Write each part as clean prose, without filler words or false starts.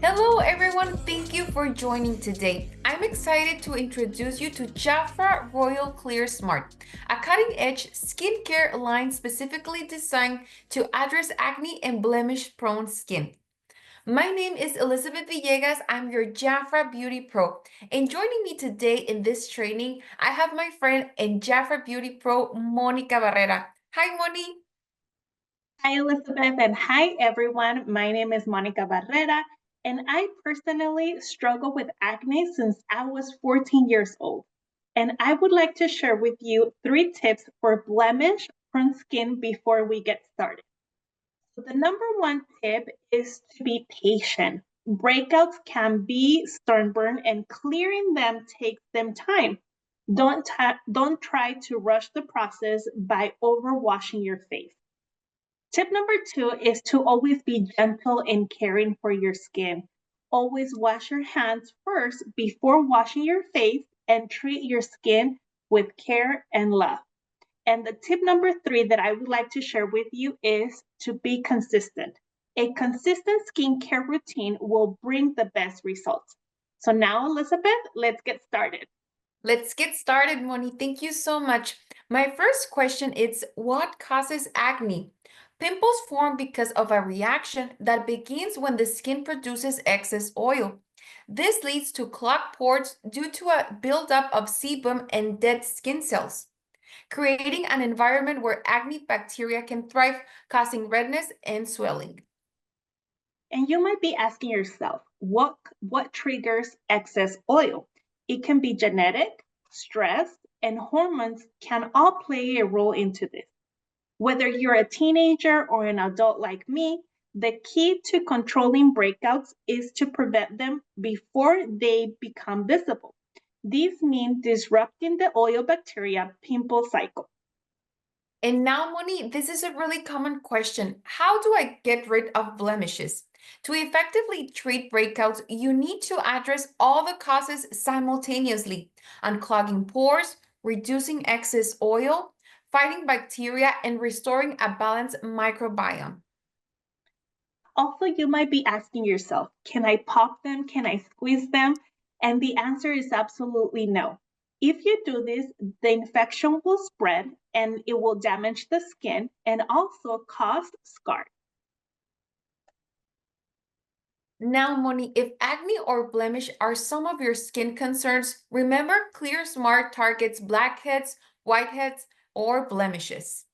Hello everyone, thank you for joining today. I'm excited to introduce you to JAFRA Royal Clear Smart, a cutting-edge skincare line specifically designed to address acne and blemish-prone skin. My name is Elizabeth Villegas. I'm your JAFRA Beauty Pro. And joining me today in this training, I have my friend and JAFRA Beauty Pro, Monica Barrera. Hi, Moni. Hi, Elizabeth, and hi, everyone. My name is Monica Barrera, and I personally struggle with acne since I was 14 years old. And I would like to share with you 3 tips for blemish-prone skin before we get started. So the number one tip is to be patient. Breakouts can be sunburn, and clearing them takes them time. Don't try to rush the process by overwashing your face. Tip number 2 is to always be gentle in caring for your skin. Always wash your hands first before washing your face and treat your skin with care and love. And the tip number 3 that I would like to share with you is to be consistent. A consistent skincare routine will bring the best results. So now, Elizabeth, let's get started. Let's get started, Moni. Thank you so much. My first question is, what causes acne? Pimples form because of a reaction that begins when the skin produces excess oil. This leads to clogged pores due to a buildup of sebum and dead skin cells, creating an environment where acne bacteria can thrive, causing redness and swelling. And you might be asking yourself, what triggers excess oil? It can be genetic, stress, and hormones can all play a role into this. Whether you're a teenager or an adult like me, the key to controlling breakouts is to prevent them before they become visible. These mean disrupting the oil bacteria pimple cycle. And now, Moni, this is a really common question. How do I get rid of blemishes? To effectively treat breakouts, you need to address all the causes simultaneously, unclogging pores, reducing excess oil, fighting bacteria, and restoring a balanced microbiome. Also, you might be asking yourself, can I pop them? Can I squeeze them? And the answer is absolutely no. If you do this, the infection will spread and it will damage the skin and also cause scars. Now, Moni, if acne or blemish are some of your skin concerns, remember Clear Smart targets blackheads, whiteheads, or blemishes.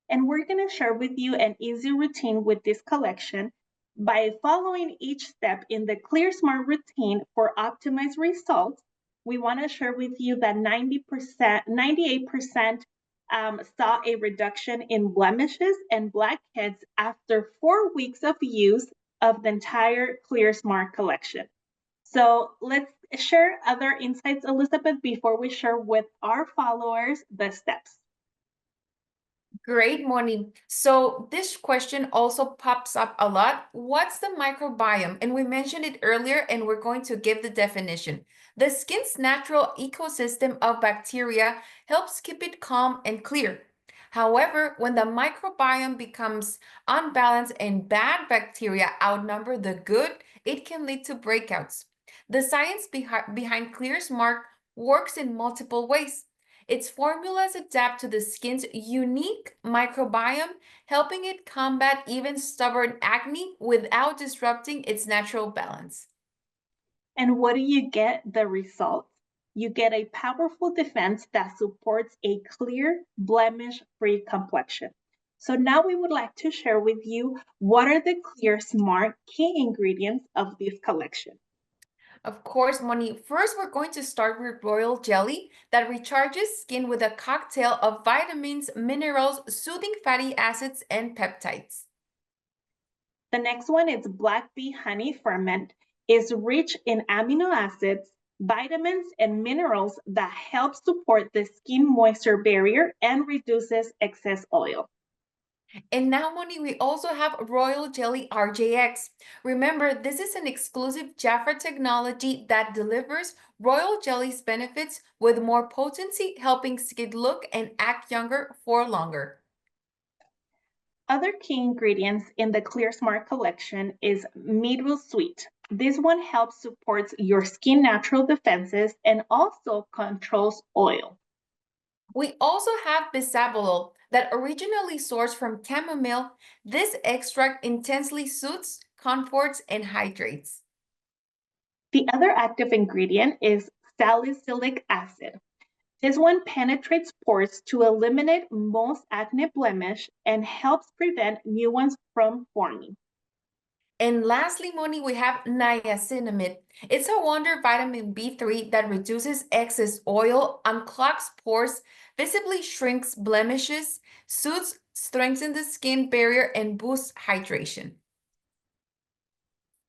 And we're going to share with you an easy routine with this collection. By following each step in the Clear Smart routine for optimized results, we want to share with you that 98% saw a reduction in blemishes and blackheads after 4 weeks of use of the entire Clear Smart collection. So let's share other insights, Elizabeth, before we share with our followers the steps. Great, Moni. So this question also pops up a lot. What's the microbiome? And we mentioned it earlier, and we're going to give the definition. The skin's natural ecosystem of bacteria helps keep it calm and clear. However, when the microbiome becomes unbalanced and bad bacteria outnumber the good, it can lead to breakouts. The science behind Clear Smart works in multiple ways. Its formulas adapt to the skin's unique microbiome, helping it combat even stubborn acne without disrupting its natural balance. And what do you get? The results. You get a powerful defense that supports a clear, blemish-free complexion. So now we would like to share with you what are the Clear Smart key ingredients of this collection. Of course, Moni, first we're going to start with royal jelly that recharges skin with a cocktail of vitamins, minerals, soothing fatty acids, and peptides. The next one is black bee honey ferment. Is rich in amino acids, vitamins, and minerals that help support the skin moisture barrier and reduces excess oil. And now, Moni, we also have Royal Jelly RJX. Remember, this is an exclusive JAFRA technology that delivers Royal Jelly's benefits with more potency, helping skin look and act younger for longer. Other key ingredients in the Clear Smart collection is Meadville Sweet. This one helps support your skin natural defenses and also controls oil. We also have bisabolol that originally sourced from chamomile. This extract intensely soothes, comforts, and hydrates. The other active ingredient is salicylic acid. This one penetrates pores to eliminate most acne blemish and helps prevent new ones from forming. And lastly, Moni, we have niacinamide. It's a wonder vitamin B3 that reduces excess oil, unclogs pores, visibly shrinks blemishes, soothes, strengthens the skin barrier, and boosts hydration.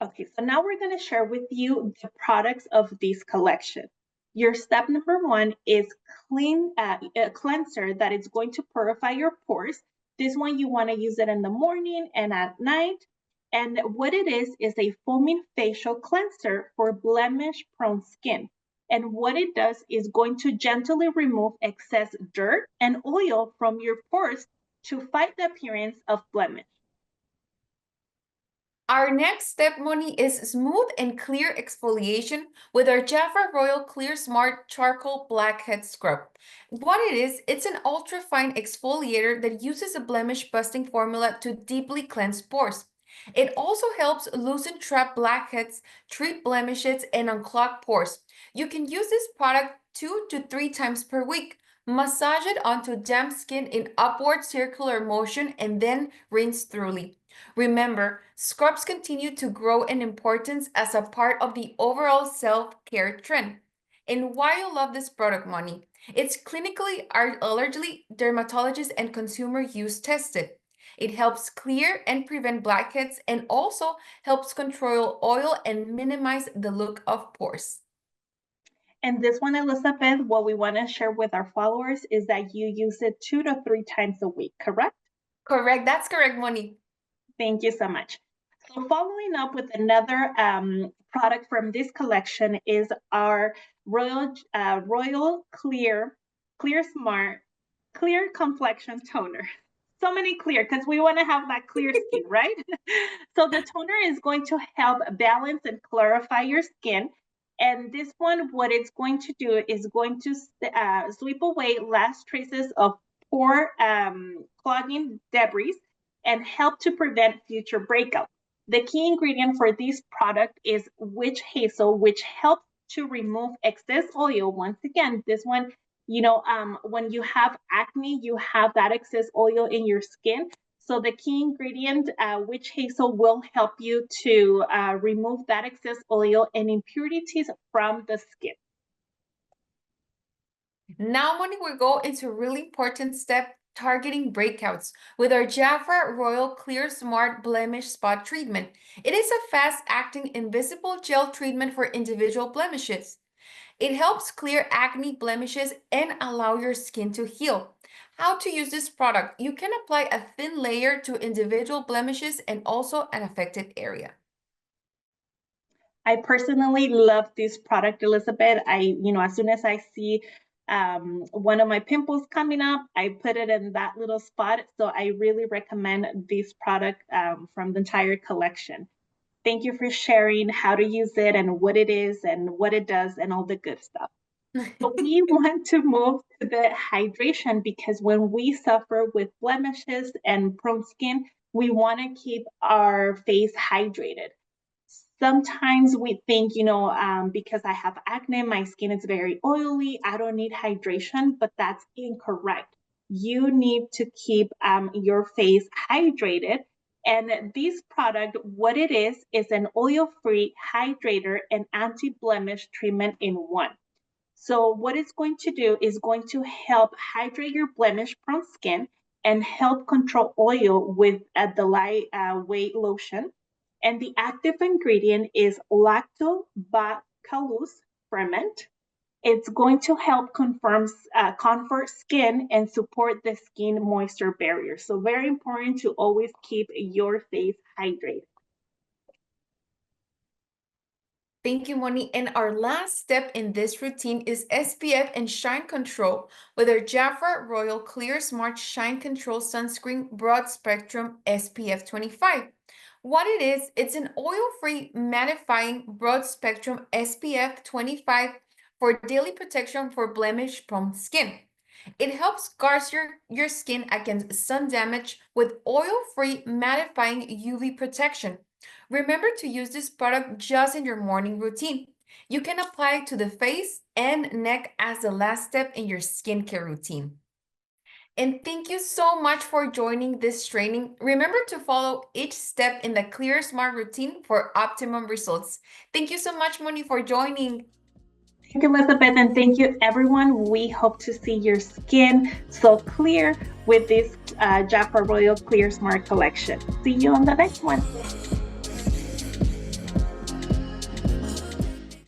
Okay, so now we're going to share with you the products of this collection. Your step number one is a cleanser that is going to purify your pores. This one you want to use it in the morning and at night. And what it is a foaming facial cleanser for blemish-prone skin. And what it does is going to gently remove excess dirt and oil from your pores to fight the appearance of blemish. Our next step, Moni, is smooth and clear exfoliation with our JAFRA Royal Clear Smart Charcoal Blackhead Scrub. What it is, it's an ultra-fine exfoliator that uses a blemish-busting formula to deeply cleanse pores. It also helps loosen trapped blackheads, treat blemishes, and unclog pores. You can use this product 2 to 3 times per week. Massage it onto damp skin in upward circular motion and then rinse thoroughly. Remember, scrubs continue to grow in importance as a part of the overall self-care trend. And why you love this product, Moni? It's clinically, allergy, dermatologist, and consumer use tested. It helps clear and prevent blackheads and also helps control oil and minimize the look of pores. And this one, Elizabeth, what we want to share with our followers is that you use it 2 to 3 times a week, correct? Correct. That's correct, Moni. Thank you so much. So following up with another product from this collection is our Royal Clear Smart Clear Complexion Toner. So many clear because we want to have that clear skin, right? So the toner is going to help balance and clarify your skin. And this one, what it's going to do is going to sweep away last traces of pore clogging debris and help to prevent future breakouts. The key ingredient for this product is witch hazel, which helps to remove excess oil. Once again, this one, when you have acne, you have that excess oil in your skin. So the key ingredient, witch hazel, will help you to remove that excess oil and impurities from the skin. Now, Moni, we go into a really important step, targeting breakouts with our JAFRA Royal Clear Smart Blemish Spot Treatment. It is a fast-acting invisible gel treatment for individual blemishes. It helps clear acne blemishes and allow your skin to heal. How to use this product? You can apply a thin layer to individual blemishes and also an affected area. I personally love this product, Elizabeth. As soon as I see one of my pimples coming up, I put it in that little spot. So I really recommend this product from the entire collection. Thank you for sharing how to use it and what it is and what it does and all the good stuff. So we want to move to the hydration because when we suffer with blemishes and prone skin, we want to keep our face hydrated. Sometimes we think, because I have acne, my skin is very oily, I don't need hydration, but that's incorrect. You need to keep your face hydrated. And this product, what it is an oil-free hydrator and anti-blemish treatment in one. So what it's going to do is going to help hydrate your blemish-prone skin and help control oil with the lightweight lotion. And the active ingredient is lactobacillus ferment. It's going to help comfort skin and support the skin moisture barrier. So very important to always keep your face hydrated. Thank you, Moni. And our last step in this routine is SPF and shine control with our JAFRA Royal Clear Smart Shine Control Sunscreen Broad Spectrum SPF 25. What it is, it's an oil-free mattifying broad spectrum SPF 25 for daily protection for blemish-prone skin. It helps guard your skin against sun damage with oil-free mattifying UV protection. Remember to use this product just in your morning routine. You can apply it to the face and neck as the last step in your skincare routine. And thank you so much for joining this training. Remember to follow each step in the Clear Smart routine for optimum results. Thank you so much, Moni, for joining. Thank you, Elizabeth, and thank you, everyone. We hope to see your skin so clear with this JAFRA Royal Clear Smart collection. See you on the next one.